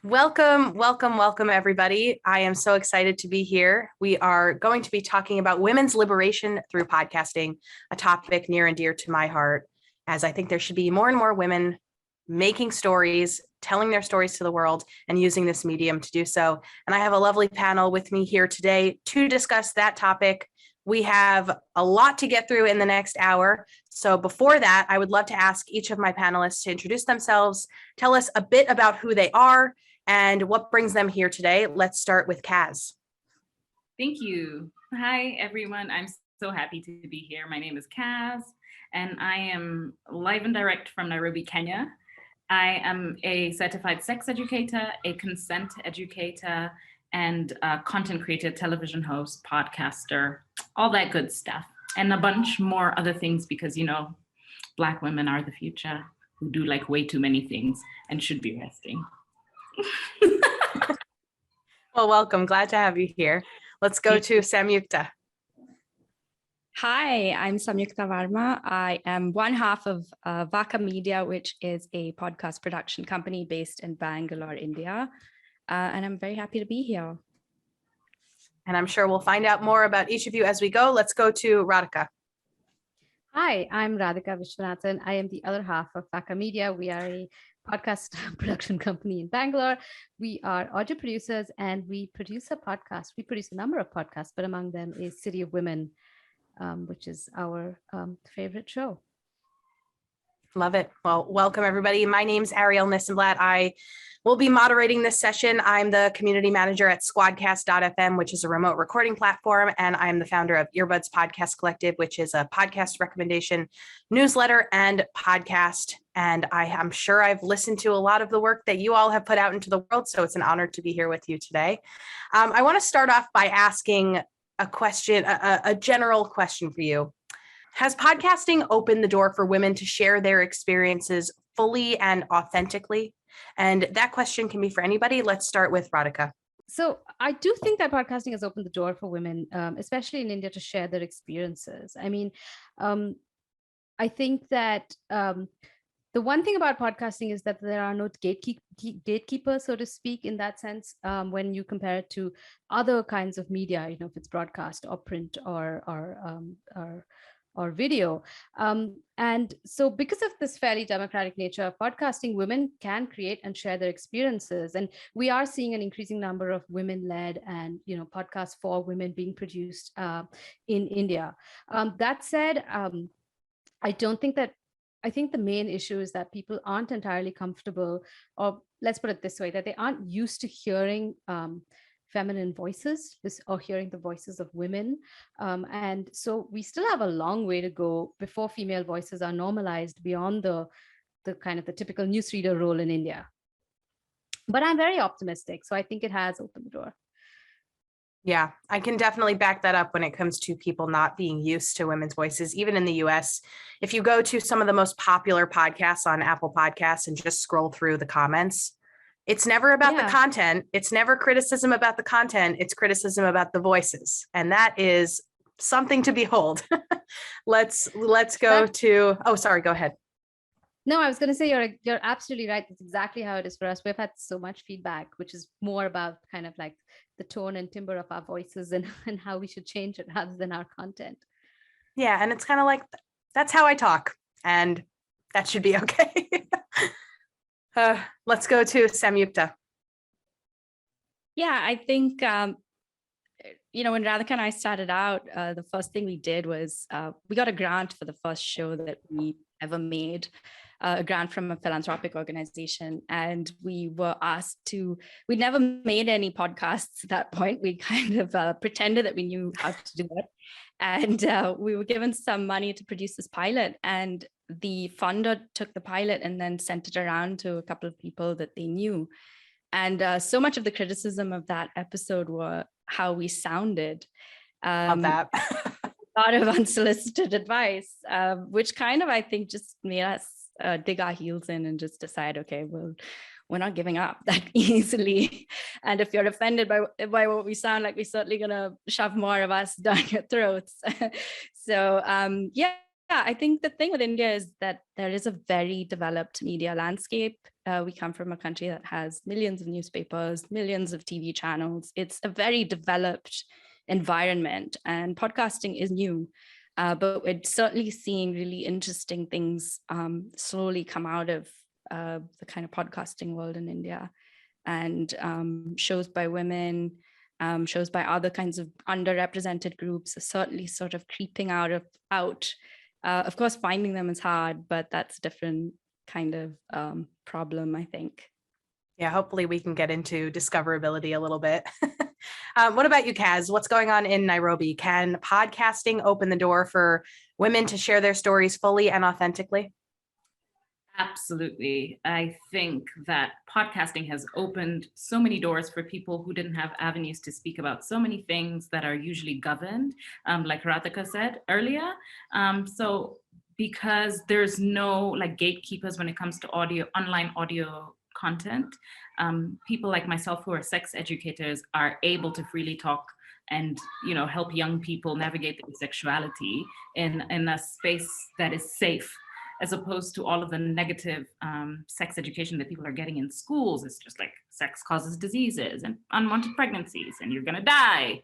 Welcome, welcome, welcome, everybody. I am so excited to be here. We are going to be talking about women's liberation through podcasting, a topic near and dear to my heart, as I think there should be more and more women making stories, telling their stories to the world, and using this medium to do so. And I have a lovely panel with me here today to discuss that topic. We have a lot to get through in the next hour. So before that, I would love to ask each of my panelists to introduce themselves, tell us a bit about who they are, and what brings them here today. Let's start with Kaz. Thank you. Hi, everyone. I'm so happy to be here. My name is Kaz, and I am live and direct from Nairobi, Kenya. I am a certified sex educator, a consent educator, and a content creator, television host, podcaster, all that good stuff, and a bunch more other things because, Black women are the future who do like way too many things and should be resting. Well, welcome. Glad to have you here. Let's go to Samyuktha. Hi, I'm Samyuktha Varma. I am one half of Vaaka Media, which is a podcast production company based in Bangalore, India. And I'm very happy to be here. And I'm sure we'll find out more about each of you as we go. Let's go to Radhika. Hi, I'm Radhika Viswanathan. I am the other half of Vaaka Media. We are a podcast production company in Bangalore. We are audio producers and we produce a podcast. We produce a number of podcasts, but among them is City of Women, which is our favorite show. Love it. Well, welcome everybody. My name's Arielle Nissenblatt. I will be moderating this session. I'm the community manager at Squadcast FM, which is a remote recording platform, and I'm the founder of Earbuds Podcast Collective, which is a podcast recommendation newsletter and podcast. And I'm sure I've listened to a lot of the work that you all have put out into the world, so it's an honor to be here with you today. I want to start off by asking a question, a general question for you. Has podcasting opened the door for women to share their experiences fully and authentically? And that question can be for anybody. Let's start with Radhika. So I do think that podcasting has opened the door for women, especially in India, to share their experiences. I mean, I think that the one thing about podcasting is that there are no gatekeepers, so to speak, in that sense, when you compare it to other kinds of media, if it's broadcast or print or video. And so because of this fairly democratic nature of podcasting, women can create and share their experiences. And we are seeing an increasing number of women-led and, podcasts for women being produced in India. That said, I think the main issue is that people aren't entirely comfortable, or let's put it this way, that they aren't used to hearing feminine voices or hearing the voices of women. And so we still have a long way to go before female voices are normalized beyond the kind of the typical newsreader role in India. But I'm very optimistic. So I think it has opened the door. Yeah, I can definitely back that up when it comes to people not being used to women's voices, even in the US. If you go to some of the most popular podcasts on Apple Podcasts and just scroll through the comments, it's never about the content. It's never criticism about the content. It's criticism about the voices. And that is something to behold. Let's go to, sorry, go ahead. No, I was going to say you're absolutely right. That's exactly how it is for us. We've had so much feedback, which is more about kind of like the tone and timbre of our voices and how we should change it rather than our content. Yeah. And it's kind of like, that's how I talk. And that should be okay. Let's go to Samyuktha. Yeah, I think, when Radhika and I started out, the first thing we did was we got a grant for the first show that we ever made, a grant from a philanthropic organization. And we were asked we never made any podcasts at that point. We kind of pretended that we knew how to do it. And we were given some money to produce this pilot. And the funder took the pilot and then sent it around to a couple of people that they knew. And so much of the criticism of that episode were how we sounded. Love that. A lot of unsolicited advice, which kind of, I think, just made us dig our heels in and just decide, okay, well, we're not giving up that easily. And if you're offended by what we sound like, we're certainly going to shove more of us down your throats. So, I think the thing with India is that there is a very developed media landscape. We come from a country that has millions of newspapers, millions of TV channels. It's a very developed environment, and podcasting is new. But we're certainly seeing really interesting things slowly come out of the kind of podcasting world in India, and shows by women, shows by other kinds of underrepresented groups are certainly sort of creeping out. Of course, finding them is hard, but that's a different kind of problem, I think. Yeah, hopefully we can get into discoverability a little bit. What about you, Kaz? What's going on in Nairobi? Can podcasting open the door for women to share their stories fully and authentically? Absolutely. I think that podcasting has opened so many doors for people who didn't have avenues to speak about so many things that are usually governed, like Radhika said earlier. So because there's no like gatekeepers when it comes to online audio content, people like myself who are sex educators are able to freely talk and help young people navigate their sexuality in a space that is safe, as opposed to all of the negative sex education that people are getting in schools. It's just like sex causes diseases and unwanted pregnancies and you're gonna die.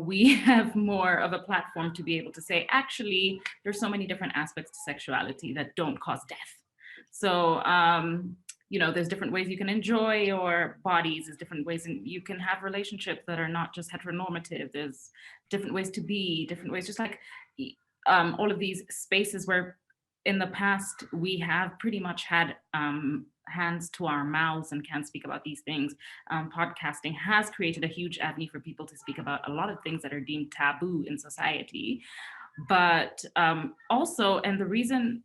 We have more of a platform to be able to say, actually, there's so many different aspects to sexuality that don't cause death. So, there's different ways you can enjoy your bodies. There's different ways you can have relationships that are not just heteronormative. There's different ways to be, different ways, just like all of these spaces where in the past we have pretty much had hands to our mouths and can't speak about these things. Podcasting has created a huge avenue for people to speak about a lot of things that are deemed taboo in society. But also, and the reason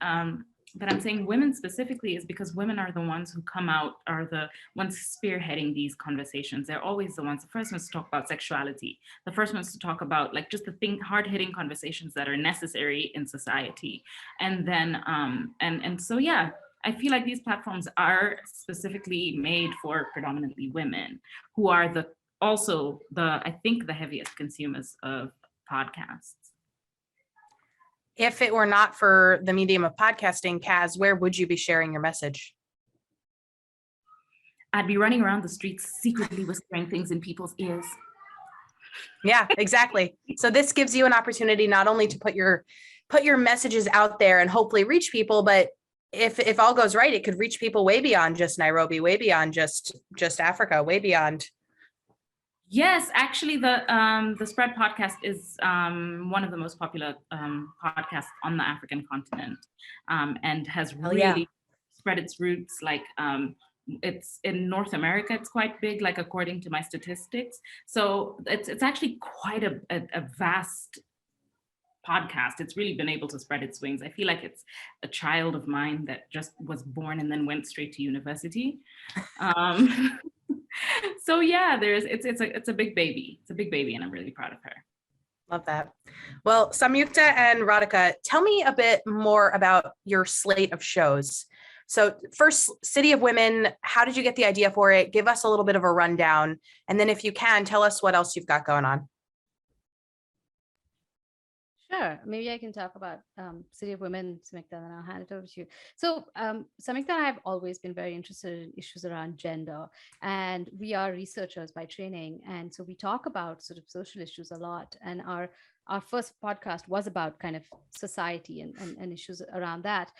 that I'm saying women specifically is because women are the ones who come out, are the ones spearheading these conversations. They're always the first ones to talk about sexuality, the first ones to talk about like just the hard-hitting conversations that are necessary in society. And then, and so, yeah, I feel like these platforms are specifically made for predominantly women who are I think the heaviest consumers of podcasts. If it were not for the medium of podcasting, Kaz, where would you be sharing your message? I'd be running around the streets secretly whispering things in people's ears. Yeah, exactly. So this gives you an opportunity not only to put your messages out there and hopefully reach people, but if all goes right, it could reach people way beyond just Nairobi, way beyond just Africa, way beyond. Yes, actually, the Spread podcast is one of the most popular podcasts on the African continent, and has really spread its roots. Like it's in North America, it's quite big, like according to my statistics. So it's actually quite a vast podcast. It's really been able to spread its wings. I feel like it's a child of mine that just was born and then went straight to university. So yeah, it's a big baby. It's a big baby, and I'm really proud of her. Love that. Well, Samyuktha and Radhika, tell me a bit more about your slate of shows. So first, City of Women, how did you get the idea for it? Give us a little bit of a rundown. And then if you can, tell us what else you've got going on. Sure. Maybe I can talk about City of Women, Samyuktha, and I'll hand it over to you. So Samyuktha and I have always been very interested in issues around gender, and we are researchers by training. And so we talk about sort of social issues a lot. And our first podcast was about kind of society and issues around that.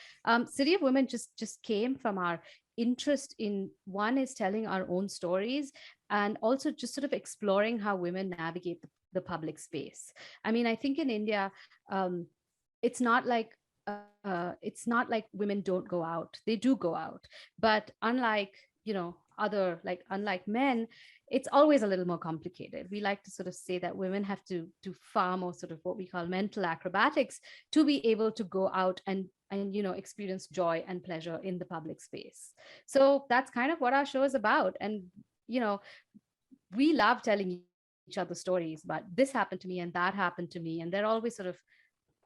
City of Women just came from our interest in, one is telling our own stories, and also just sort of exploring how women navigate the public space. I mean, I think in India, it's not like women don't go out. They do go out, but unlike men, it's always a little more complicated. We like to sort of say that women have to do far more sort of what we call mental acrobatics to be able to go out and experience joy and pleasure in the public space. So that's kind of what our show is about. And we love telling each other stories, but this happened to me and that happened to me, and they're always sort of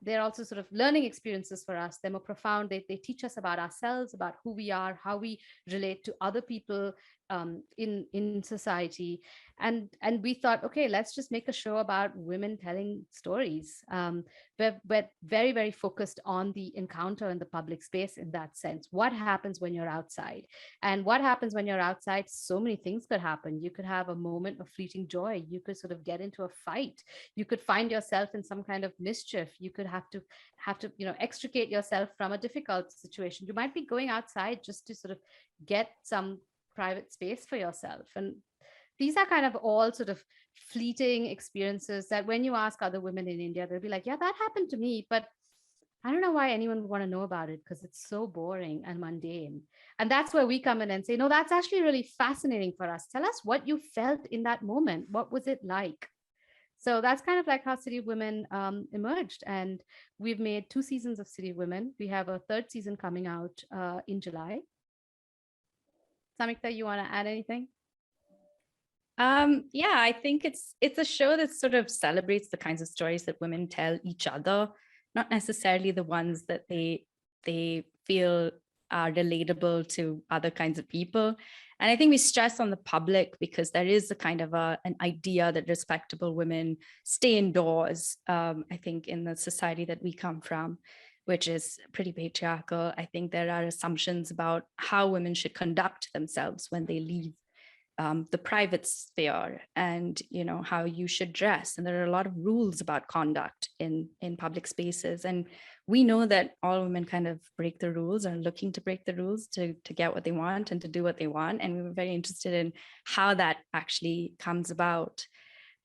they're also sort of learning experiences for us. They're more profound. They teach us about ourselves, about who we are, how we relate to other people in society. And we thought, okay, let's just make a show about women telling stories. We're very, very focused on the encounter in the public space in that sense. What happens when you're outside? And what happens when you're outside? So many things could happen. You could have a moment of fleeting joy. You could sort of get into a fight. You could find yourself in some kind of mischief. You could have to extricate yourself from a difficult situation. You might be going outside just to sort of get some private space for yourself. And these are kind of all sort of fleeting experiences that when you ask other women in India, they'll be like, yeah, that happened to me, but I don't know why anyone would want to know about it, because it's so boring and mundane. And that's where we come in and say, no, that's actually really fascinating for us. Tell us what you felt in that moment. What was it like? So that's kind of like how City of Women emerged. And we've made 2 seasons of City of Women. We have a 3rd season coming out in July. Samyuktha, you want to add anything? Yeah, I think it's a show that sort of celebrates the kinds of stories that women tell each other, not necessarily the ones that they feel are relatable to other kinds of people. And I think we stress on the public because there is a kind of an idea that respectable women stay indoors. I think in the society that we come from, which is pretty patriarchal, I think there are assumptions about how women should conduct themselves when they leave the private sphere, and how you should dress. And there are a lot of rules about conduct in public spaces. And we know that all women kind of break the rules, are looking to break the rules to get what they want and to do what they want. And we were very interested in how that actually comes about.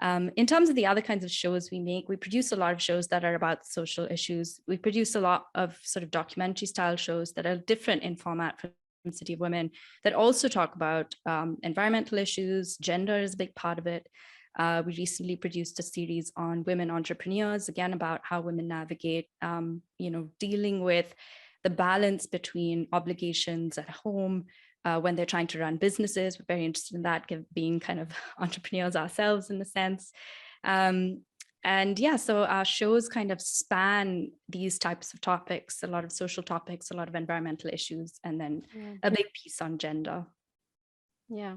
In terms of the other kinds of shows we make, we produce a lot of shows that are about social issues. We produce a lot of sort of documentary style shows that are different in format from City of Women, that also talk about environmental issues. Gender is a big part of it. We recently produced a series on women entrepreneurs, again, about how women navigate, dealing with the balance between obligations at home when they're trying to run businesses. We're very interested in that, being kind of entrepreneurs ourselves in a sense. And yeah, so our shows kind of span these types of topics, a lot of social topics, a lot of environmental issues, and then a big piece on gender. Yeah.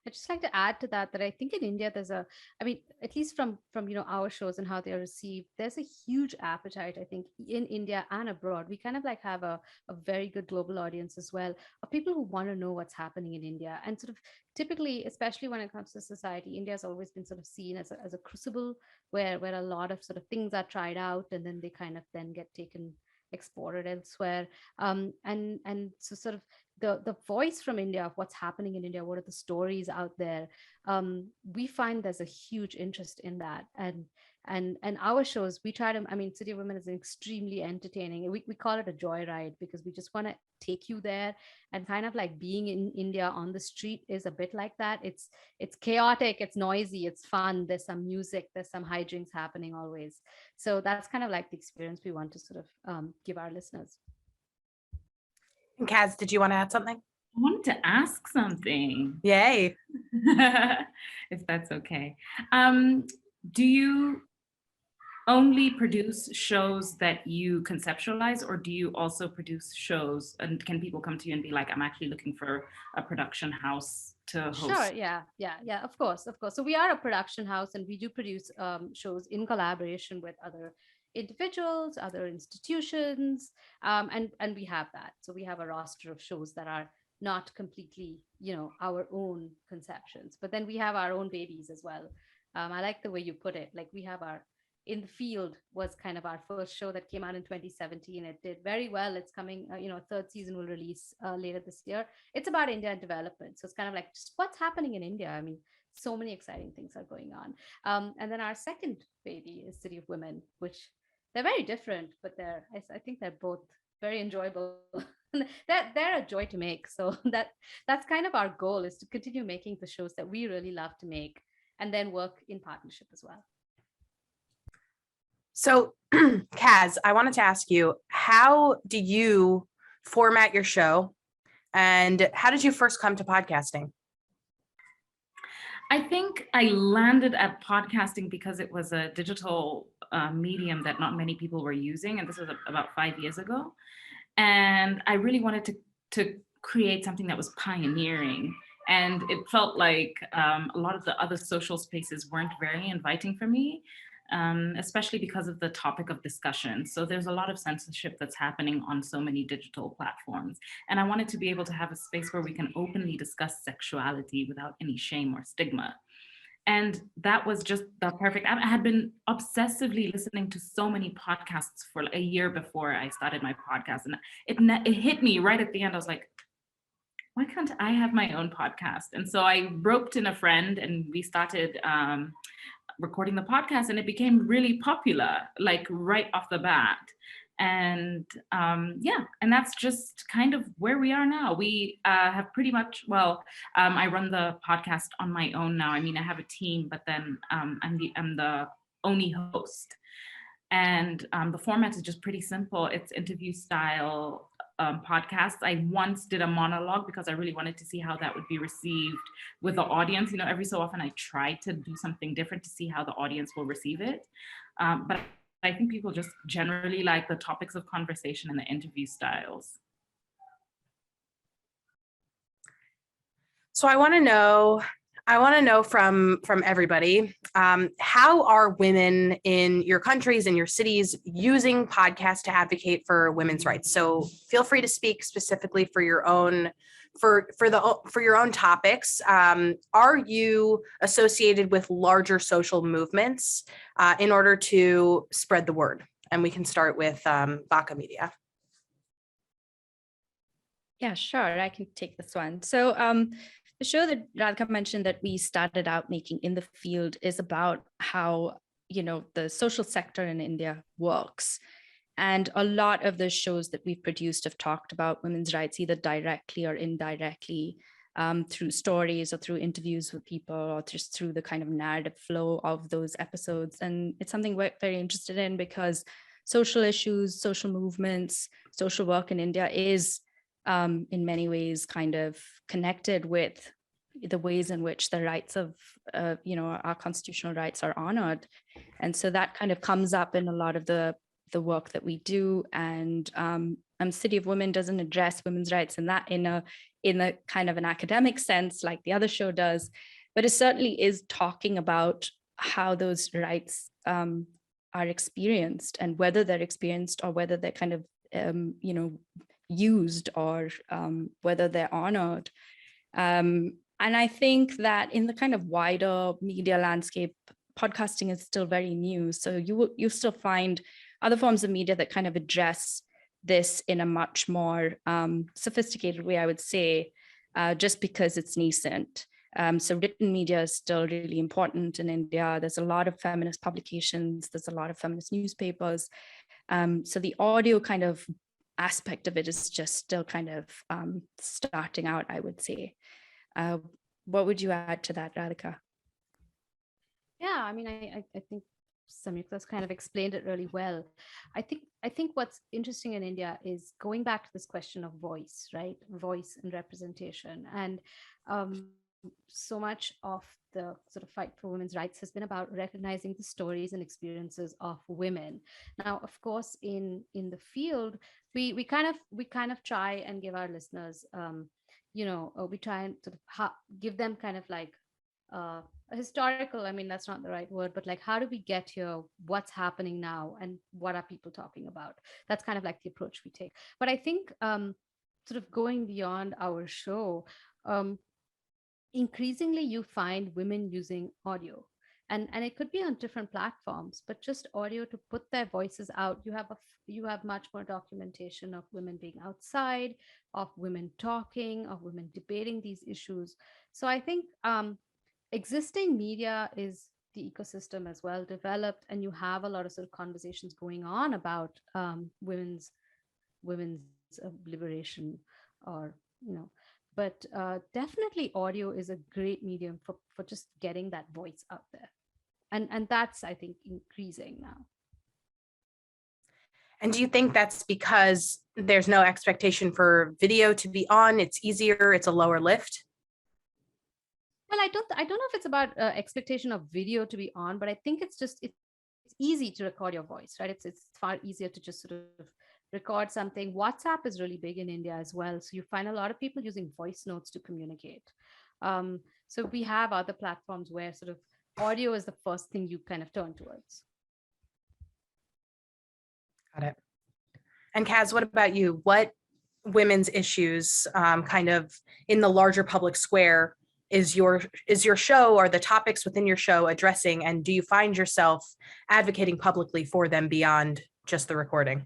I'd just like to add to that I think in India, at least from our shows and how they're received, there's a huge appetite, I think, in India and abroad. We kind of like have a very good global audience as well, of people who want to know what's happening in India. And sort of typically, especially when it comes to society, India has always been sort of seen as a crucible where a lot of sort of things are tried out and then they kind of then get exported elsewhere. And so sort of the voice from India of what's happening in India, what are the stories out there, we find there's a huge interest in that. And our shows, we try to, City of Women is extremely entertaining. We call it a joyride because we just want to take you there, and kind of like being in India on the street is a bit like that. It's chaotic, it's noisy, it's fun. There's some music, there's some hijinks happening always. So that's kind of like the experience we want to sort of give our listeners. And Kaz, did you want to add something? I wanted to ask something. Yay. If that's okay. Do you only produce shows that you conceptualize, or do you also produce shows, and can people come to you and be like, I'm actually looking for a production house to host? Sure, yeah, of course. So we are a production house, and we do produce shows in collaboration with other individuals, other institutions, and we have that. So we have a roster of shows that are not completely, our own conceptions, but then we have our own babies as well. I like the way you put it. Like, we have our In the Field was kind of our first show that came out in 2017. It did very well. It's coming, 3rd season will release later this year. It's about India and development. So it's kind of like just what's happening in India. So many exciting things are going on. And then our second baby is City of Women, which they're very different, but I think they're both very enjoyable. they're a joy to make. So that's kind of our goal, is to continue making the shows that we really love to make, and then work in partnership as well. So, Kaz, I wanted to ask you, how do you format your show, and how did you first come to podcasting? I think I landed at podcasting because it was a digital medium that not many people were using, and this was about 5 years ago. And I really wanted to create something that was pioneering. And it felt like a lot of the other social spaces weren't very inviting for me, especially because of the topic of discussion. So there's a lot of censorship that's happening on so many digital platforms. And I wanted to be able to have a space where we can openly discuss sexuality without any shame or stigma. And that was just the perfect. I had been obsessively listening to so many podcasts for a year before I started my podcast. And it hit me right at the end. I was like, why can't I have my own podcast? And so I roped in a friend and we started recording the podcast, and it became really popular, like right off the bat. And and that's just kind of where we are now. We have pretty much, I run the podcast on my own now. I mean, I have a team, but then I'm the only host. And the format is just pretty simple. It's interview style podcast. I once did a monologue because I really wanted to see how that would be received with the audience. You know, every so often I try to do something different to see how the audience will receive it. But I think people just generally like the topics of conversation and the interview styles. So I want to know from everybody, how are women in your countries and your cities using podcasts to advocate for women's rights? So feel free to speak specifically for your own your own topics. Are you associated with larger social movements in order to spread the word? And we can start with Vaaka Media. Yeah, sure. I can take this one. So the show that Radhika mentioned that we started out making in the field is about how, the social sector in India works. And a lot of the shows that we've produced have talked about women's rights, either directly or indirectly, through stories or through interviews with people, or just through the kind of narrative flow of those episodes. And it's something we're very interested in because social issues, social movements, social work in India is in many ways kind of connected with the ways in which the rights of, our constitutional rights are honored. And so that kind of comes up in a lot of the work that we do. And City of Women doesn't address women's rights in a kind of an academic sense like the other show does, but it certainly is talking about how those rights are experienced, and whether they're experienced or whether they're kind of, used, or whether they're honored. And I think that in the kind of wider media landscape, podcasting is still very new. So you still find other forms of media that kind of address this in a much more sophisticated way, I would say, just because it's nascent. So written media is still really important in India. There's a lot of feminist publications. There's a lot of feminist newspapers. So the audio kind of aspect of it is just still kind of starting out, I would say. What would you add to that, Radhika? Yeah, I mean, I think Samyuktha's kind of explained it really well. I think what's interesting in India is going back to this question of voice, right? Voice and representation. And so much of the sort of fight for women's rights has been about recognizing the stories and experiences of women. Now, of course, in the field, we kind of try and give our listeners, we try and sort of give them kind of like a historical, I mean, that's not the right word, but like, how do we get here? What's happening now? And what are people talking about? That's kind of like the approach we take. But I think sort of going beyond our show, increasingly you find women using audio, and it could be on different platforms, but just audio to put their voices out. You have much more documentation of women being outside, of women talking, of women debating these issues. So I think existing media is the ecosystem as well developed, and you have a lot of sort of conversations going on about women's liberation, or but definitely audio is a great medium for just getting that voice out there, and that's, I think, increasing now. And do you think that's because there's no expectation for video to be on? It's easier, it's a lower lift? Well, I don't know if it's about expectation of video to be on, but I think it's easy to record your voice, right? It's far easier to just sort of record something. WhatsApp is really big in India as well, so you find a lot of people using voice notes to communicate. So we have other platforms where sort of audio is the first thing you kind of turn towards. Got it. And Kaz, what about you? What women's issues kind of in the larger public square is your show, or the topics within your show addressing, and do you find yourself advocating publicly for them beyond just the recording?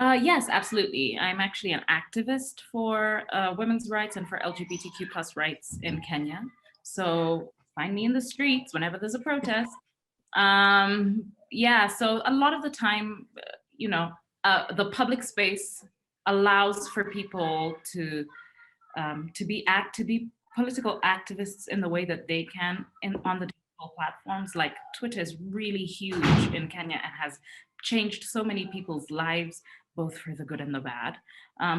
Yes, absolutely. I'm actually an activist for women's rights and for LGBTQ plus rights in Kenya. So find me in the streets whenever there's a protest. Yeah, so a lot of the time, the public space allows for people to be political activists in the way that they can on the digital platforms. Like Twitter is really huge in Kenya and has changed so many people's lives, both for the good and the bad,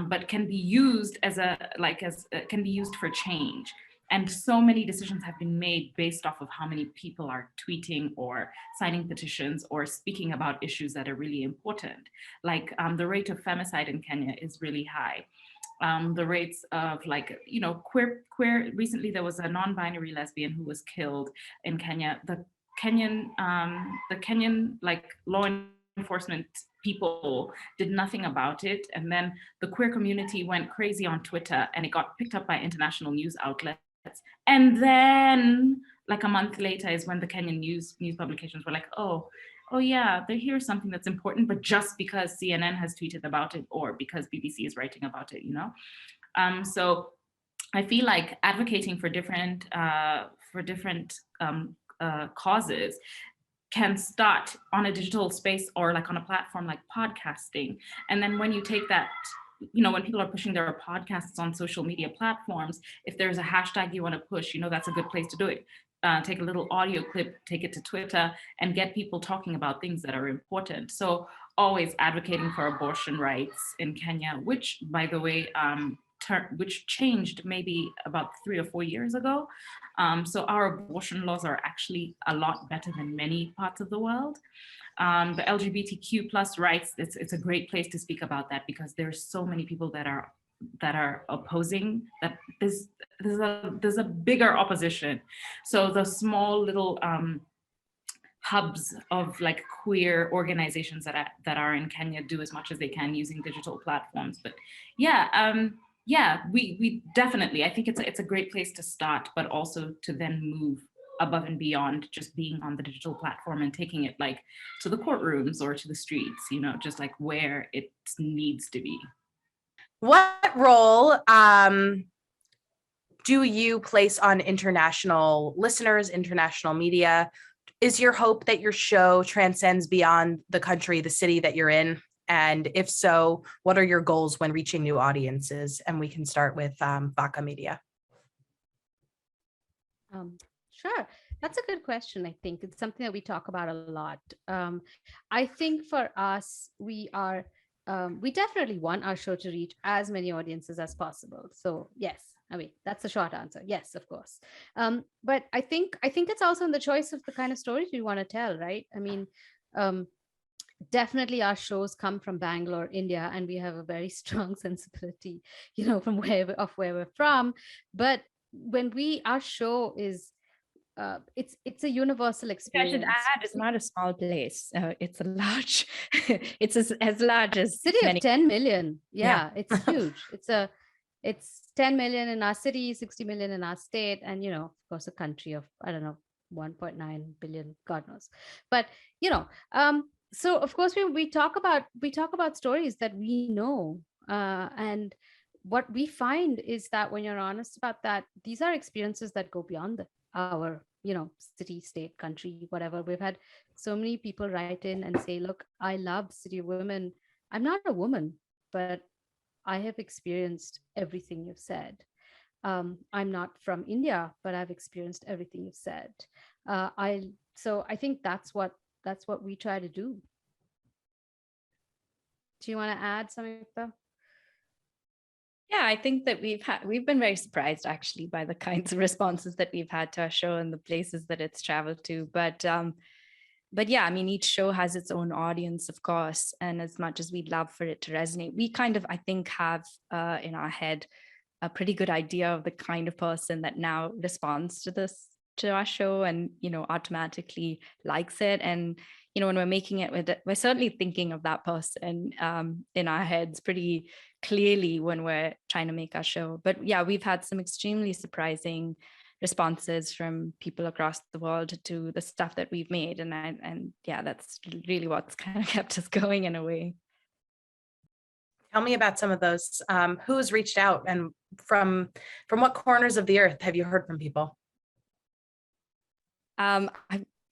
but can be used can be used for change. And so many decisions have been made based off of how many people are tweeting or signing petitions or speaking about issues that are really important. Like the rate of femicide in Kenya is really high. The rates of queer, recently there was a non-binary lesbian who was killed in Kenya. The Kenyan law enforcement people did nothing about it. And then the queer community went crazy on Twitter and it got picked up by international news outlets. And then like a month later is when the Kenyan news publications were like, oh yeah, here's something that's important, but just because CNN has tweeted about it or because BBC is writing about it, So I feel like advocating for different causes can start on a digital space or like on a platform like podcasting. And then when you take that, when people are pushing their podcasts on social media platforms, if there's a hashtag you want to push, that's a good place to do it. Take a little audio clip, take it to Twitter and get people talking about things that are important. So always advocating for abortion rights in Kenya, which by the way, which changed maybe about 3 or 4 years ago. So our abortion laws are actually a lot better than many parts of the world. The LGBTQ plus rights, it's a great place to speak about that because there's so many people that are opposing that. There's a bigger opposition. So the small little hubs of like queer organizations that are in Kenya do as much as they can using digital platforms. But we definitely, I think it's a great place to start, but also to then move above and beyond just being on the digital platform and taking it like to the courtrooms or to the streets, just like where it needs to be. What role do you place on international listeners, international media? Is your hope that your show transcends beyond the country, the city that you're in? And if so, what are your goals when reaching new audiences? And we can start with Vaaka Media. Sure. That's a good question. I think it's something that we talk about a lot. I think for us, we definitely want our show to reach as many audiences as possible. So yes, I mean, that's the short answer. Yes, of course. But I think it's also in the choice of the kind of stories we want to tell, right? I mean, definitely our shows come from Bangalore, India, and we have a very strong sensibility, from where we're from. But when our show is it's a universal experience. I should add, it's not a small place. It's a large, it's as large as city of 10 million. Yeah. It's huge. It's 10 million in our city, 60 million in our state, and of course a country of, I don't know, 1.9 billion, God knows. But so of course we talk about stories that we know, and what we find is that when you're honest about that, these are experiences that go beyond our city, state, country, whatever. We've had so many people write in and say, look, I love City of Women. I'm not a woman, but I have experienced everything you've said. I'm not from India, but I've experienced everything you've said. So I think that's what we try to do. Do you want to add, Samyuktha? Yeah, I think that we've been very surprised actually by the kinds of responses that we've had to our show and the places that it's traveled to. But yeah, I mean, each show has its own audience, of course, and as much as we'd love for it to resonate, we kind of, I think, have in our head a pretty good idea of the kind of person that now responds to our show and, automatically likes it. And, when we're making it, we're certainly thinking of that person in our heads pretty clearly when we're trying to make our show. But yeah, we've had some extremely surprising responses from people across the world to the stuff that we've made. And yeah, that's really what's kind of kept us going in a way. Tell me about some of those. Who's reached out, and from what corners of the earth have you heard from people?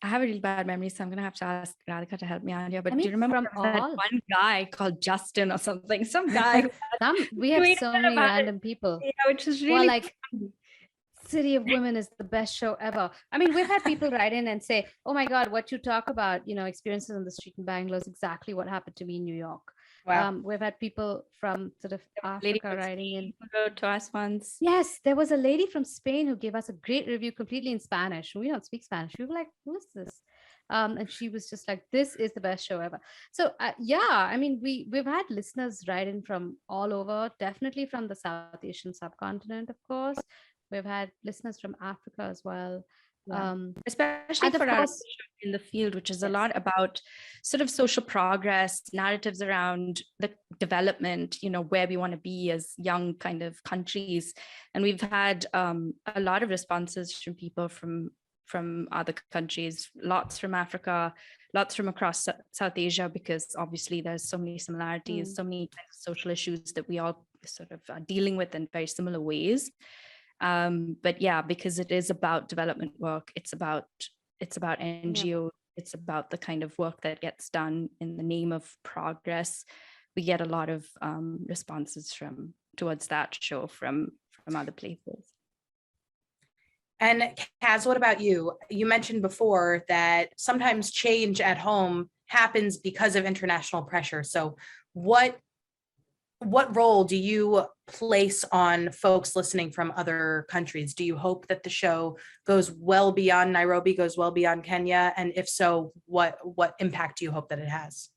I have a really bad memory, so I'm going to have to ask Radhika to help me out here. But do you remember from that all one guy called Justin or something? Some guy. we have so many random people. Yeah, which is really like City of Women is the best show ever. I mean, we've had people write in and say, "Oh my God, what you talk about, experiences on the street in Bangalore is exactly what happened to me in New York." Wow. We've had people from sort of Africa writing in. Wrote to us once. Yes, there was a lady from Spain who gave us a great review completely in Spanish. We don't speak Spanish. We were like, "Who is this?" And she was just like, "This is the best show ever." So yeah, I mean, we've had listeners write in from all over, definitely from the South Asian subcontinent, of course. We've had listeners from Africa as well. Yeah. Especially for us in the field, which is a lot about sort of social progress, narratives around the development, where we want to be as young kind of countries. And we've had a lot of responses from people from other countries, lots from Africa, lots from across South Asia, because obviously there's so many similarities, so many social issues that we all sort of are dealing with in very similar ways. But yeah, because it is about development work, it's about NGO, it's about the kind of work that gets done in the name of progress. We get a lot of responses towards that show from other places. And Kaz, what about you? You mentioned before that sometimes change at home happens because of international pressure. So what role do you place on folks listening from other countries? Do you hope that the show goes well beyond Nairobi, goes well beyond Kenya? And if so, what impact do you hope that it has?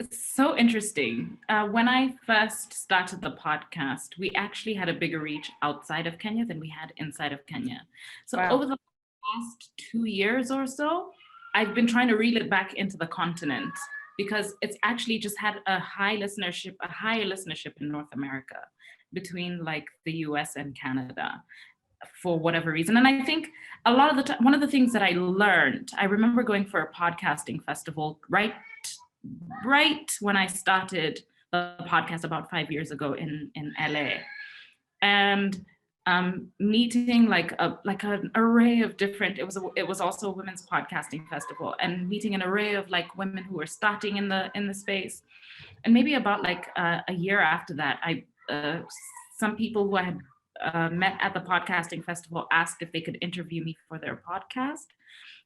It's so interesting. When I first started the podcast, we actually had a bigger reach outside of Kenya than we had inside of Kenya. So over the past 2 years or so, I've been trying to reel it back into the continent, because it's actually just had a higher listenership in North America between like the US and Canada for whatever reason. And I think a lot of the time, one of the things that I learned, I remember going for a podcasting festival right when I started the podcast about 5 years ago in LA, and meeting like an array of different, it was also a women's podcasting festival, and meeting an array of like women who were starting in the space. And maybe about like a year after that, some people who I had met at the podcasting festival asked if they could interview me for their podcast,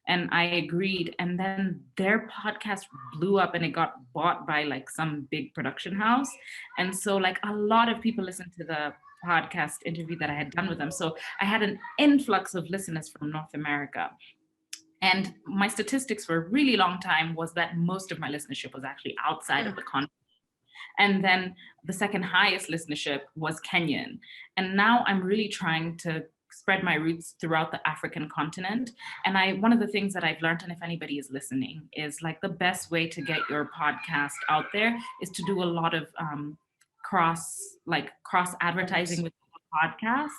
and I agreed. And then their podcast blew up and it got bought by like some big production house, and so like a lot of people listened to the podcast interview that I had done with them. So I had an influx of listeners from North America. And my statistics for a really long time was that most of my listenership was actually outside of the continent. And then the second highest listenership was Kenyan. And now I'm really trying to spread my roots throughout the African continent. And one of the things that I've learned, and if anybody is listening, is like the best way to get your podcast out there is to do a lot of cross advertising with podcasts.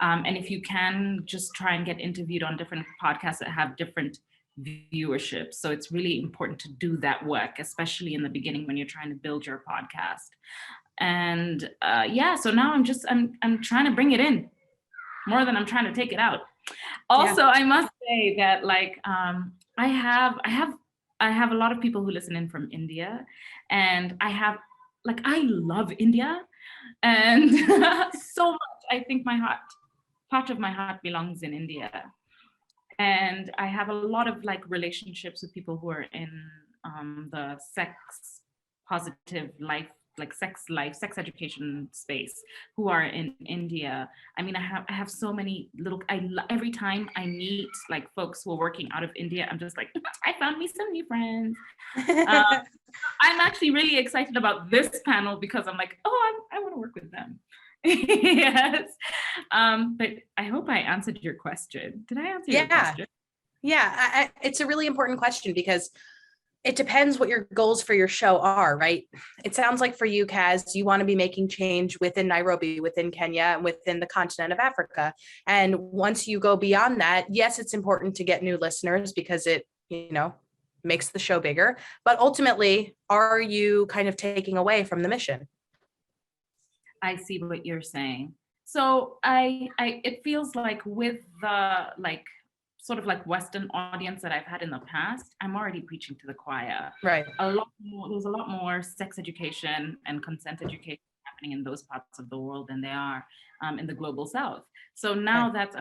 And if you can, just try and get interviewed on different podcasts that have different viewership. So it's really important to do that work, especially in the beginning when you're trying to build your podcast. And so now I'm trying to bring it in more than I'm trying to take it out. Also, I must say that like I have a lot of people who listen in from India, and I love India, and so much. I think part of my heart belongs in India. And I have a lot of like relationships with people who are in the sex positive life like sex life, sex education space who are in India. I mean, I have so many little, every time I meet like folks who are working out of India, I'm just like, I found me some new friends. I'm actually really excited about this panel because I'm like, oh, I want to work with them. Yes. But I hope I answered your question. Did I answer your question? Yeah, it's a really important question because it depends what your goals for your show are, right? It sounds like for you, Kaz, you want to be making change within Nairobi, within Kenya, and within the continent of Africa. And once you go beyond that, yes, it's important to get new listeners because it, makes the show bigger. But ultimately, are you kind of taking away from the mission? I see what you're saying. So it feels like with the sort of like Western audience that I've had in the past, I'm already preaching to the choir. Right. There's a lot more sex education and consent education happening in those parts of the world than there are in the global South. So now that's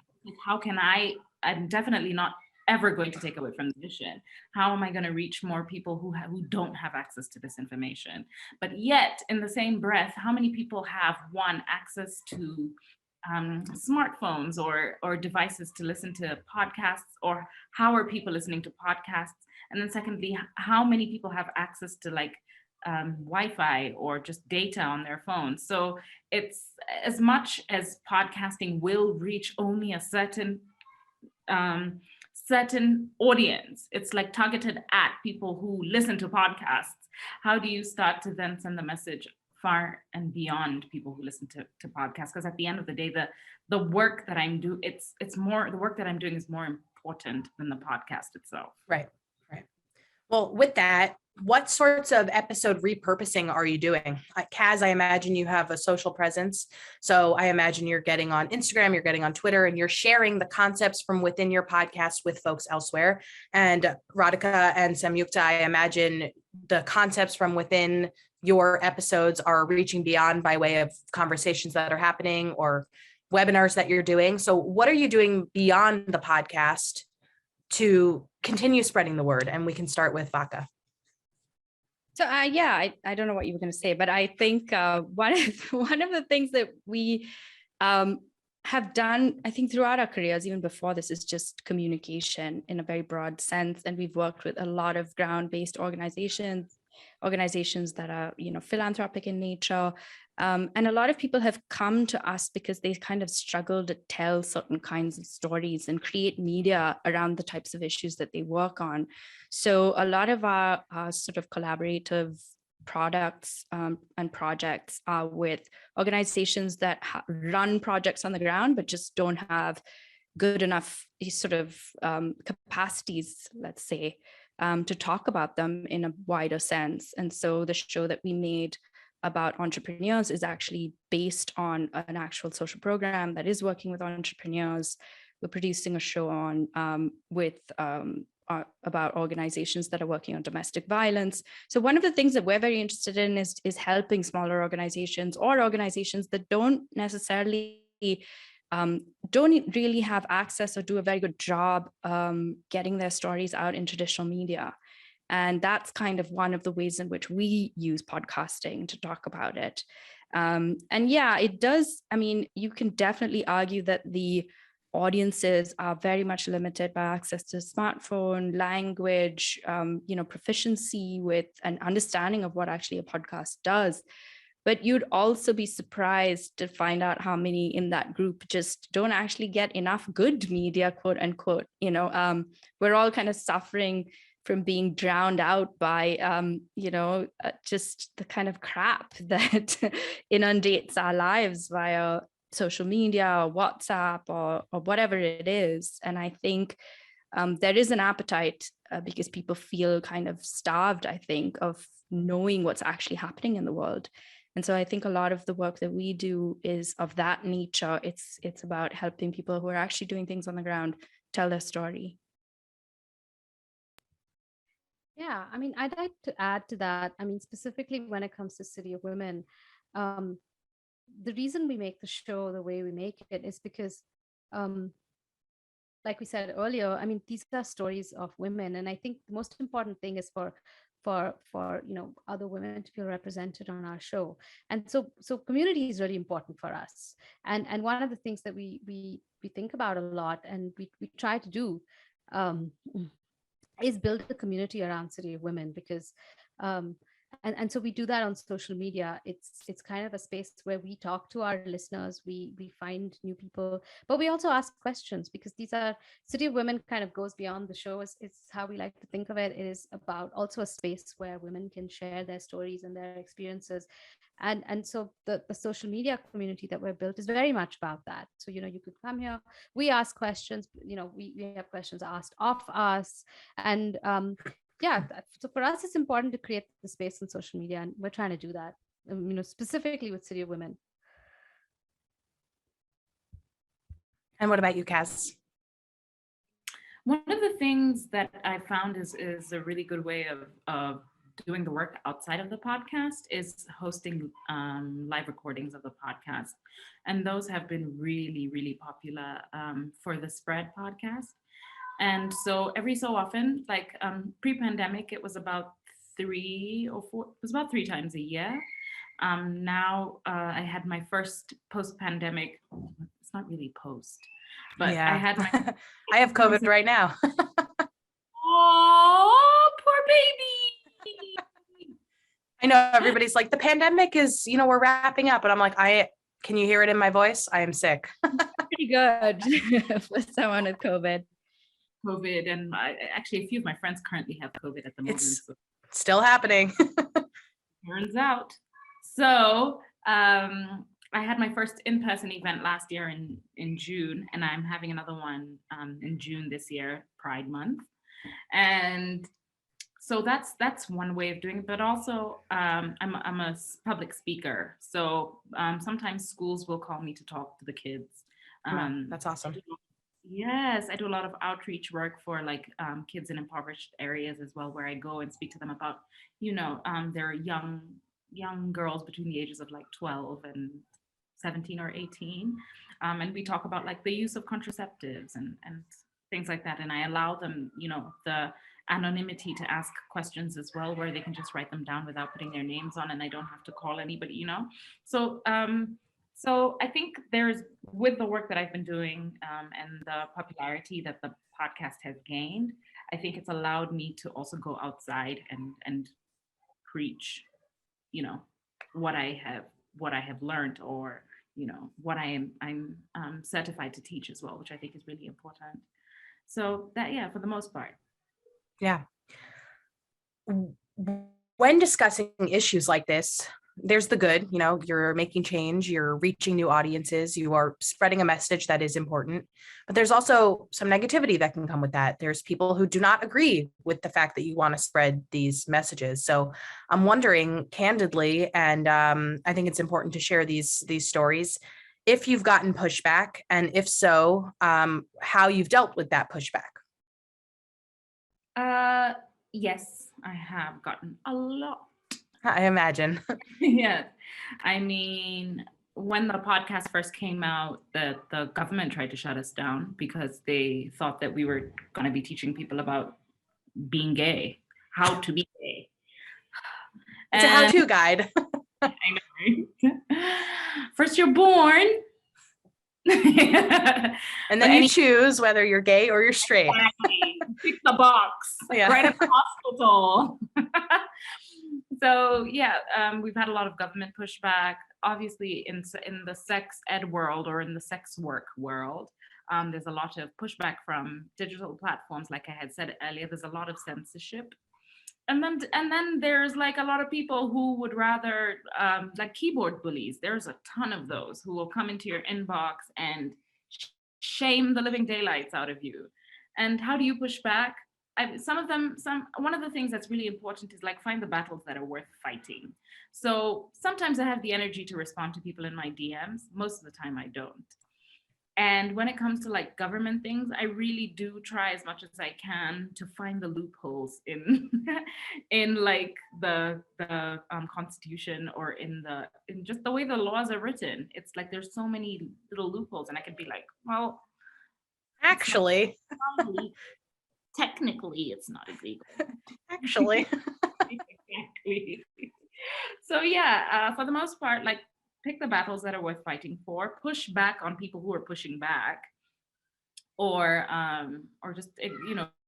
how can I'm definitely not ever going to take away from the mission. How am I going to reach more people who don't have access to this information? But yet, in the same breath, how many people have access to smartphones or devices to listen to podcasts, or how are people listening to podcasts? And then secondly, how many people have access to Wi-Fi or just data on their phones? So it's, as much as podcasting will reach only a certain audience, it's like targeted at people who listen to podcasts. How do you start to then send the message far and beyond people who listen to podcasts? Because at the end of the day, the work that I'm doing, the work that I'm doing is more important than the podcast itself. Right. Well, with that, what sorts of episode repurposing are you doing? Kaz, I imagine you have a social presence. So I imagine you're getting on Instagram, you're getting on Twitter, and you're sharing the concepts from within your podcast with folks elsewhere. And Radhika and Samyuktha, I imagine the concepts from within your episodes are reaching beyond by way of conversations that are happening or webinars that you're doing. So what are you doing beyond the podcast to continue spreading the word? And we can start with Vaaka. So I don't know what you were going to say, but I think one of the things that we have done, I think, throughout our careers, even before this, is just communication in a very broad sense. And we've worked with a lot of ground-based organizations that are, philanthropic in nature. And a lot of people have come to us because they kind of struggle to tell certain kinds of stories and create media around the types of issues that they work on. So a lot of our sort of collaborative products and projects are with organizations that run projects on the ground, but just don't have good enough sort of capacities, let's say, to talk about them in a wider sense. And so the show that we made about entrepreneurs is actually based on an actual social program that is working with entrepreneurs. We're producing a show on about organizations that are working on domestic violence. So one of the things that we're very interested in is helping smaller organizations or organizations that don't necessarily don't really have access or do a very good job getting their stories out in traditional media. And that's kind of one of the ways in which we use podcasting to talk about it. And yeah, it does. I mean, you can definitely argue that the audiences are very much limited by access to smartphone, language, proficiency with an understanding of what actually a podcast does. But you'd also be surprised to find out how many in that group just don't actually get enough good media, quote unquote. We're all kind of suffering from being drowned out by, just the kind of crap that inundates our lives via social media or WhatsApp or whatever it is. And I think there is an appetite because people feel kind of starved, I think, of knowing what's actually happening in the world. And so I think a lot of the work that we do is of that nature. It's about helping people who are actually doing things on the ground tell their story. Yeah, I mean, I'd like to add to that. I mean, specifically when it comes to City of Women, the reason we make the show the way we make it is because, like we said earlier, I mean, these are stories of women. And I think the most important thing is for for other women to feel represented on our show. And so community is really important for us. And one of the things that we think about a lot, and we try to do, um, is build a community around City of Women, because and so we do that on social media. It's kind of a space where we talk to our listeners, we find new people, but we also ask questions, because these are City of Women kind of goes beyond the show. It's how we like to think of it. It is about also a space where women can share their stories and their experiences. And so the social media community that we're built is very much about that. So you could come here, we ask questions, we have questions asked of us. And so for us, it's important to create the space on social media, and we're trying to do that, specifically with City of Women. And what about you, Kaz? One of the things that I found is a really good way of doing the work outside of the podcast is hosting live recordings of the podcast. And those have been really, really popular for the Spread podcast. And so every so often, like pre-pandemic, it was about 3 or 4, it was about 3 times a year. Now I had my first post-pandemic, it's not really post, but Yeah. I had my I have COVID right now. Oh, poor baby. I know everybody's like, the pandemic is, we're wrapping up. And I'm like, can you hear it in my voice? I am sick. Pretty good for someone with COVID. And actually a few of my friends currently have COVID at the moment. It's still happening. Turns out. So I had my first in-person event last year in June, and I'm having another one in June this year, Pride Month. And so that's one way of doing it. But also I'm a public speaker. So sometimes schools will call me to talk to the kids. That's awesome. Yes, I do a lot of outreach work for like kids in impoverished areas as well, where I go and speak to them about, their young girls between the ages of like 12 and 17 or 18. And we talk about like the use of contraceptives and things like that. And I allow them, the anonymity to ask questions as well, where they can just write them down without putting their names on, and I don't have to call anybody, So I think with the work that I've been doing and the popularity that the podcast has gained, I think it's allowed me to also go outside and preach, what I have learned, or what I'm certified to teach as well, which I think is really important. So that, for the most part. Yeah. When discussing issues like this, there's the good, you're making change, you're reaching new audiences, you are spreading a message that is important, but there's also some negativity that can come with that. There's people who do not agree with the fact that you want to spread these messages. So I'm wondering candidly, and I think it's important to share these stories, if you've gotten pushback, and if so, how you've dealt with that pushback. Yes, I have gotten a lot. I imagine. Yeah. I mean, when the podcast first came out, the government tried to shut us down because they thought that we were going to be teaching people about being gay, how to be gay. It's a how-to guide. I know, right? First you're born. And then you choose whether you're gay or you're straight. Exactly. Pick the box. Yeah. Right at the hospital. So we've had a lot of government pushback. Obviously, in the sex ed world, or in the sex work world, there's a lot of pushback from digital platforms. Like I had said earlier, there's a lot of censorship. And then there's like a lot of people who would rather, like keyboard bullies. There's a ton of those who will come into your inbox and shame the living daylights out of you. And how do you push back? One of the things that's really important is like find the battles that are worth fighting. So sometimes I have the energy to respond to people in my DMs. Most of the time I don't. And when it comes to like government things, I really do try as much as I can to find the loopholes in like the Constitution, or in just the way the laws are written. It's like there's so many little loopholes, and I could be like, well, actually. technically it's not illegal. Actually. Exactly. So yeah, for the most part, like pick the battles that are worth fighting for, push back on people who are pushing back, or just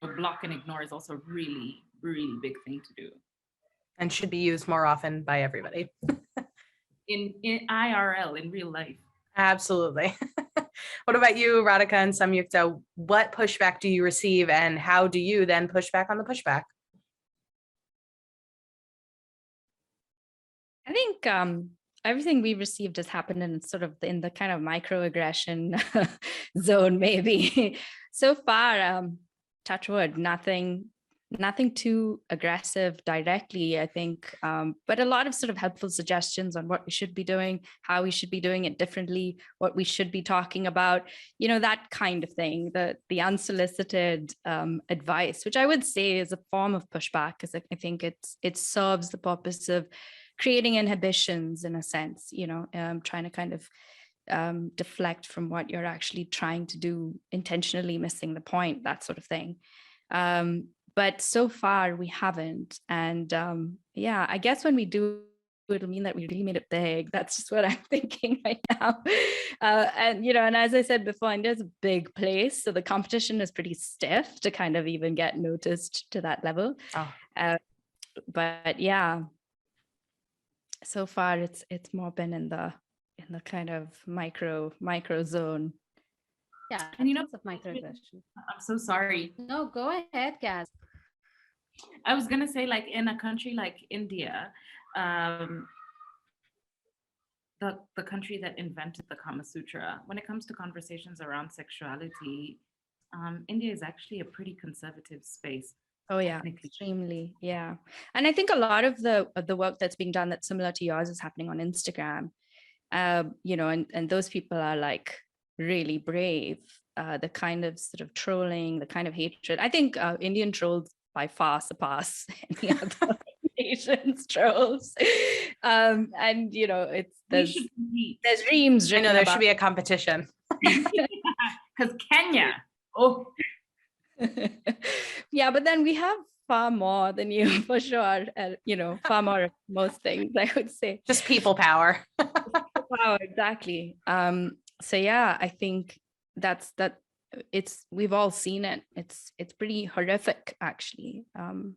block and ignore is also a really, really big thing to do. And should be used more often by everybody. In IRL, in real life. Absolutely. What about you, Radhika and Samyuktha? What pushback do you receive, and how do you then push back on the pushback? I think everything we've received has happened in sort of in the kind of microaggression zone, maybe. So far, touch wood, nothing too aggressive directly, I think, but a lot of sort of helpful suggestions on what we should be doing, how we should be doing it differently, what we should be talking about, that kind of thing, the unsolicited advice, which I would say is a form of pushback, because I think it serves the purpose of creating inhibitions in a sense, trying to kind of deflect from what you're actually trying to do, intentionally missing the point, that sort of thing. But so far we haven't. And I guess when we do, it'll mean that we really made it big. That's just what I'm thinking right now. And as I said before, India's a big place, so the competition is pretty stiff to kind of even get noticed to that level. But yeah, so far it's more been in the kind of micro zone. Yeah, and of microaggression. I'm so sorry. No, go ahead, Kaz. I was gonna say, like in a country like India, the country that invented the Kama Sutra, when it comes to conversations around sexuality, India is actually a pretty conservative space. Oh yeah, extremely. Yeah. And I think a lot of the work that's being done that's similar to yours is happening on Instagram. And those people are like really brave. The kind of sort of trolling, the kind of hatred. I think Indian trolls by far surpass any other Asians trolls. And there's reams. I know there should be a competition. Because Kenya. Oh. Yeah, but then we have far more than you, for sure. Far more of most things, I would say. Just people power. Wow, exactly. So yeah, I think that we've all seen it. It's pretty horrific, actually. And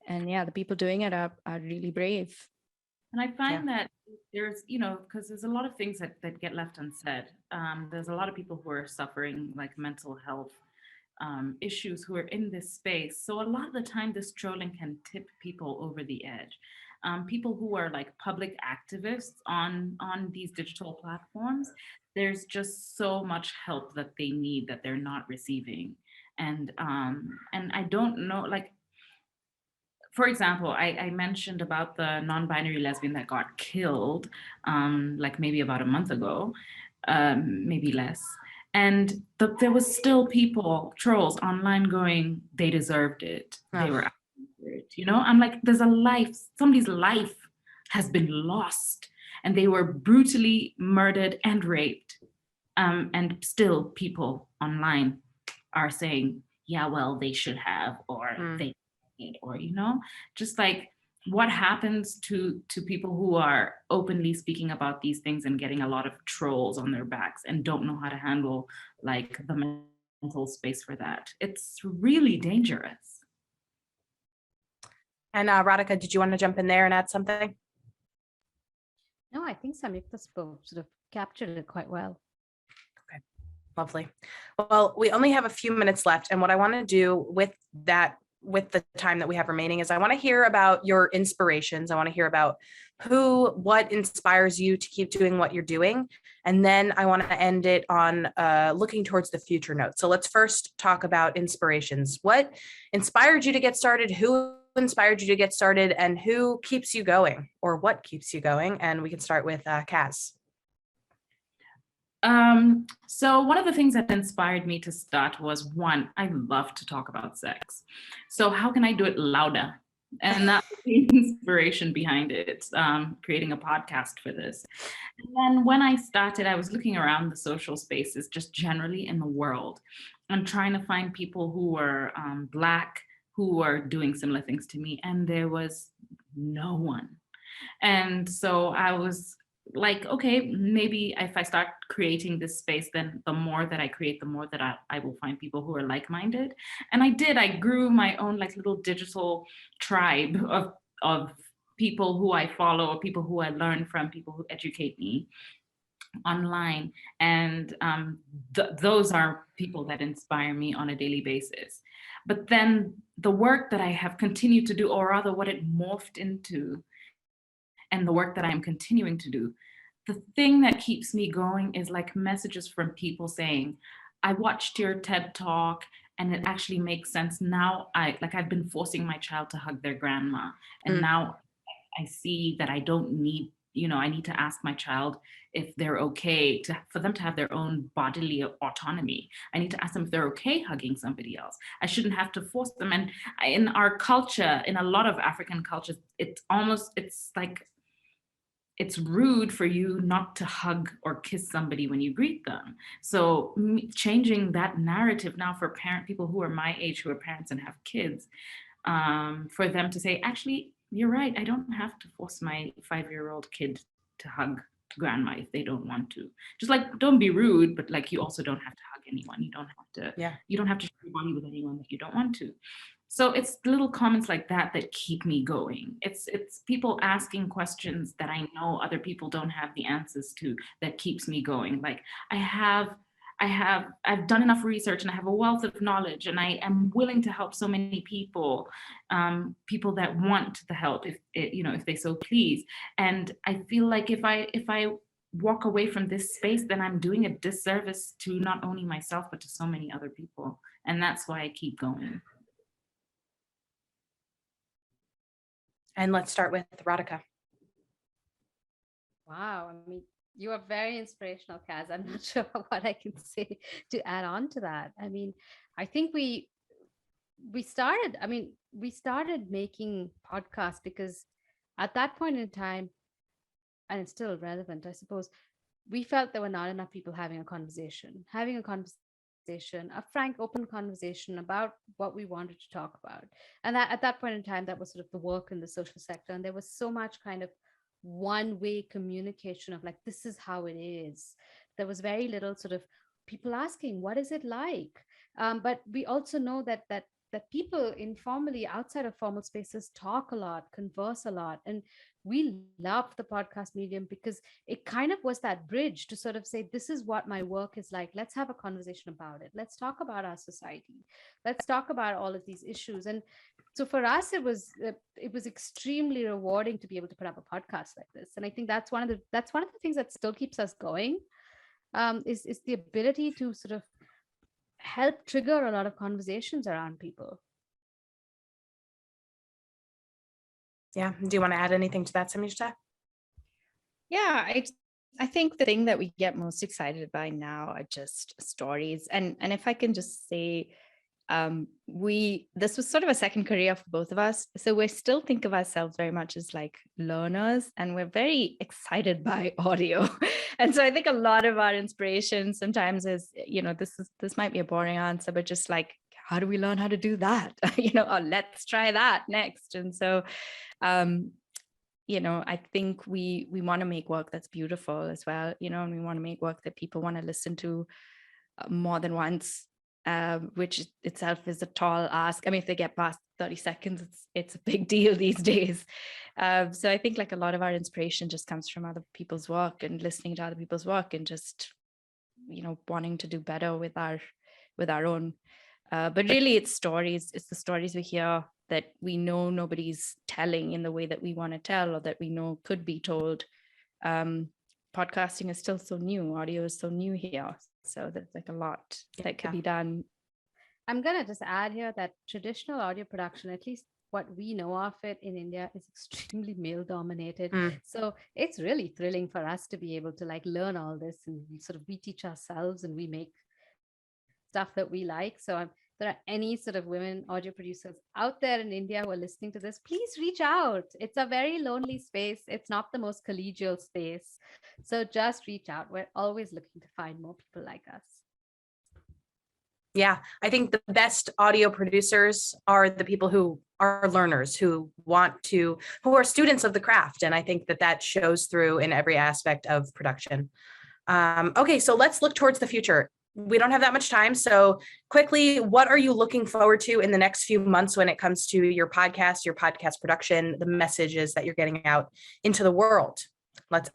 yeah, the people doing it are really brave. And I find that there's, because there's a lot of things that get left unsaid. There's a lot of people who are suffering like mental health issues who are in this space. So a lot of the time this trolling can tip people over the edge. People who are like public activists on these digital platforms, there's just so much help that they need that they're not receiving. And I don't know, like, for example, I mentioned about the non-binary lesbian that got killed, like maybe about a month ago, maybe less. And there was still trolls online going, they deserved it. They were asking for it. I'm like, there's a life, somebody's life has been lost, and they were brutally murdered and raped. And still people online are saying, yeah, well, they should have, or they did, or, just like, what happens to people who are openly speaking about these things and getting a lot of trolls on their backs and don't know how to handle like the mental space for that? It's really dangerous. And Radhika, did you want to jump in there and add something? No, I think Samyuktha sort of captured it quite well. Okay, lovely. Well, we only have a few minutes left, and what I want to do with the time that we have remaining is I want to hear about your inspirations. I want to hear about what inspires you to keep doing what you're doing. And then I want to end it on looking towards the future note. So let's first talk about inspirations. What inspired you to get started? Who inspired you to get started? And who keeps you going, or what keeps you going? And we can start with Kaz. So one of the things that inspired me to start was, one, I love to talk about sex. So how can I do it louder And that was the inspiration behind it, creating a podcast for this. And then when I started, I was looking around the social spaces, just generally in the world, and trying to find people who were Black, who were doing similar things to me. And there was no one. And so I was like, okay, maybe if I start creating this space, then the more that I create, the more that I will find people who are like-minded. And I did. I grew my own like little digital tribe of people who I follow, or people who I learn from, people who educate me online. And those are people that inspire me on a daily basis. But then the work that I have continued to do, or rather what it morphed into, and the work that I'm continuing to do, the thing that keeps me going is like messages from people saying, I watched your TED talk and it actually makes sense. Now I've been forcing my child to hug their grandma. And now I see that I don't need, I need to ask my child if they're okay for them to have their own bodily autonomy. I need to ask them if they're okay hugging somebody else. I shouldn't have to force them. And in our culture, in a lot of African cultures, it's like, it's rude for you not to hug or kiss somebody when you greet them. So changing that narrative now for people who are my age, who are parents and have kids, for them to say, actually, you're right, I don't have to force my 5-year-old kid to hug grandma if they don't want to. Just like, don't be rude, but like, you also don't have to hug anyone. You don't have to share your body with anyone that you don't want to. So it's little comments like that that keep me going. It's people asking questions that I know other people don't have the answers to that keeps me going. Like I've done enough research and I have a wealth of knowledge, and I am willing to help so many people, people that want the help, if they so please. And I feel like if I walk away from this space, then I'm doing a disservice to not only myself, but to so many other people. And that's why I keep going. And let's start with Radhika. Wow. I mean, you are very inspirational, Kaz. I'm not sure what I can say to add on to that. I mean, I think we started making podcasts because at that point in time, and it's still relevant, I suppose, we felt there were not enough people having a conversation, a frank, open conversation about what we wanted to talk about. And that at that point in time, that was sort of the work in the social sector. And there was so much kind of one-way communication of like, this is how it is. There was very little sort of people asking, what is it like? But we also know that people informally outside of formal spaces talk a lot, converse a lot. And we loved the podcast medium because it kind of was that bridge to sort of say, this is what my work is like. Let's have a conversation about it. Let's talk about our society. Let's talk about all of these issues. And so for us, it was extremely rewarding to be able to put up a podcast like this. And I think that's one of the things that still keeps us going, is the ability to sort of help trigger a lot of conversations around people. Yeah. Do you want to add anything to that, Samyuktha? Yeah, I think the thing that we get most excited by now are just stories. And if I can just say, this was sort of a second career for both of us. So we still think of ourselves very much as like learners, and we're very excited by audio. And so I think a lot of our inspiration sometimes is, this might be a boring answer, but just like, how do we learn how to do that? Or let's try that next. And so, I think we want to make work that's beautiful as well, and we want to make work that people want to listen to more than once, which itself is a tall ask. I mean, if they get past 30 seconds, it's a big deal these days. So I think like a lot of our inspiration just comes from other people's work and listening to other people's work and just, wanting to do better with our own. But really, it's stories. It's the stories we hear that we know nobody's telling in the way that we want to tell, or that we know could be told. Podcasting is still so new. Audio is so new here. So there's like a lot that could be done. I'm going to just add here that traditional audio production, at least what we know of it in India, is extremely male dominated. So it's really thrilling for us to be able to like learn all this, and sort of we teach ourselves and we make stuff that we like. So there are any sort of women audio producers out there in India who are listening to this, please reach out. It's a very lonely space. It's not the most collegial space. So just reach out. We're always looking to find more people like us. Yeah, I think the best audio producers are the people who are learners, who are students of the craft. And I think that shows through in every aspect of production. Okay, so let's look towards the future. We don't have that much time. So quickly, what are you looking forward to in the next few months when it comes to your podcast production, the messages that you're getting out into the world?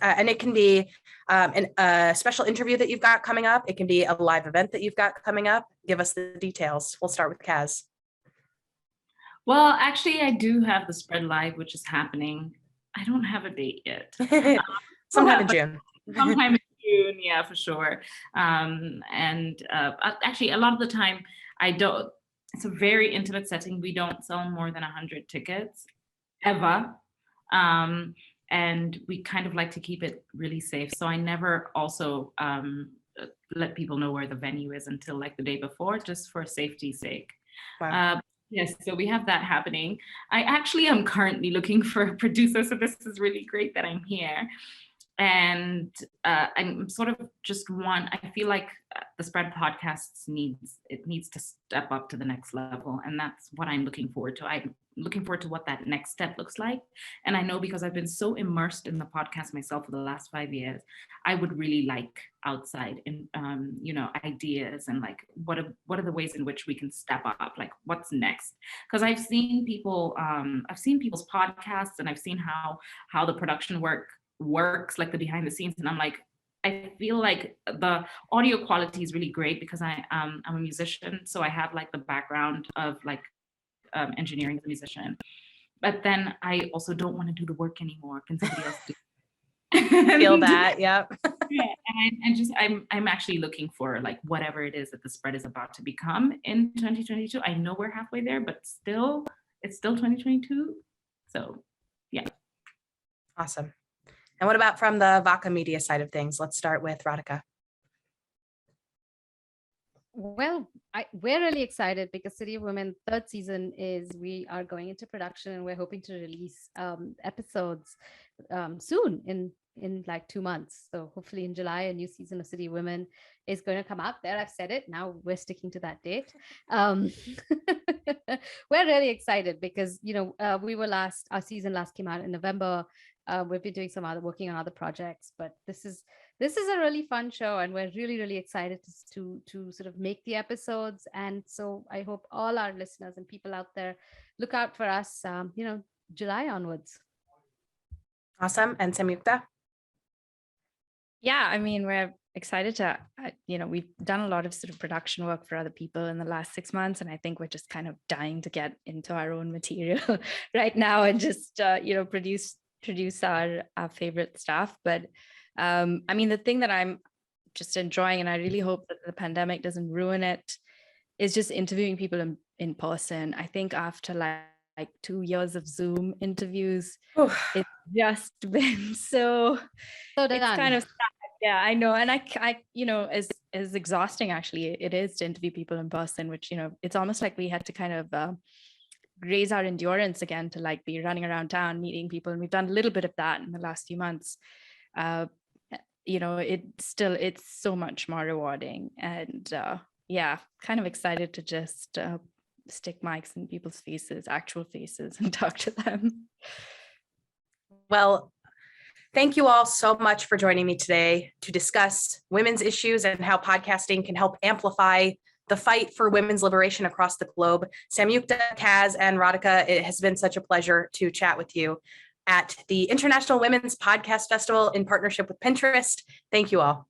And it can be a special interview that you've got coming up. It can be a live event that you've got coming up. Give us the details. We'll start with Kaz. Well, actually, I do have the spread live, which is happening. I don't have a date yet. Sometime in June. Sometime in June, yeah, for sure. Actually, a lot of the time, it's a very intimate setting. We don't sell more than 100 tickets ever. And we kind of like to keep it really safe. So I never also let people know where the venue is until like the day before, just for safety's sake. Wow. Yes, so we have that happening. I actually am currently looking for a producer, so this is really great that I'm here. And I'm sort of I feel like the Spread Podcasts needs to step up to the next level. And that's what I'm looking forward to. I'm looking forward to what that next step looks like. And I know because I've been so immersed in the podcast myself for the last 5 years, I would really like outside ideas and like, what are the ways in which we can step up? Like what's next? Because I've seen people's podcasts and I've seen how the production works, like the behind the scenes, and I'm like, I feel like the audio quality is really great because I'm a musician, so I have like the background of like engineering as a musician, but then I also don't want to do the work anymore. Can somebody else do it? Feel that? Yep. Yeah, I'm actually looking for like whatever it is that the spread is about to become in 2022. I know we're halfway there, but it's still 2022. So yeah. Awesome. And what about from the Vaaka Media side of things? Let's start with Radhika. Well, we're really excited because City of Women third season we are going into production and we're hoping to release episodes soon in like 2 months. So hopefully in July, a new season of City of Women is going to come out there. I've said it. Now we're sticking to that date. We're really excited because, our season last came out in November. We've been doing working on other projects, but this is a really fun show and we're really, really excited to sort of make the episodes. And so I hope all our listeners and people out there look out for us, July onwards. Awesome. And Samyuktha? Yeah, I mean, we're excited to, we've done a lot of sort of production work for other people in the last 6 months. And I think we're just kind of dying to get into our own material right now and just, produce our favorite stuff. But I mean, the thing that I'm just enjoying, and I really hope that the pandemic doesn't ruin it, is just interviewing people in person. I think after like 2 years of Zoom interviews, it's just been so it's kind of sad. Yeah, I know. And I as exhausting actually it is to interview people in person, which, it's almost like we had to kind of raise our endurance again to like be running around town, meeting people. And we've done a little bit of that in the last few months. It's so much more rewarding. And kind of excited to just stick mics in people's faces, actual faces, and talk to them. Well, thank you all so much for joining me today to discuss women's issues and how podcasting can help amplify the fight for women's liberation across the globe. Samyuktha, Kaz, and Radhika, it has been such a pleasure to chat with you at the International Women's Podcast Festival in partnership with Pinterest. Thank you all.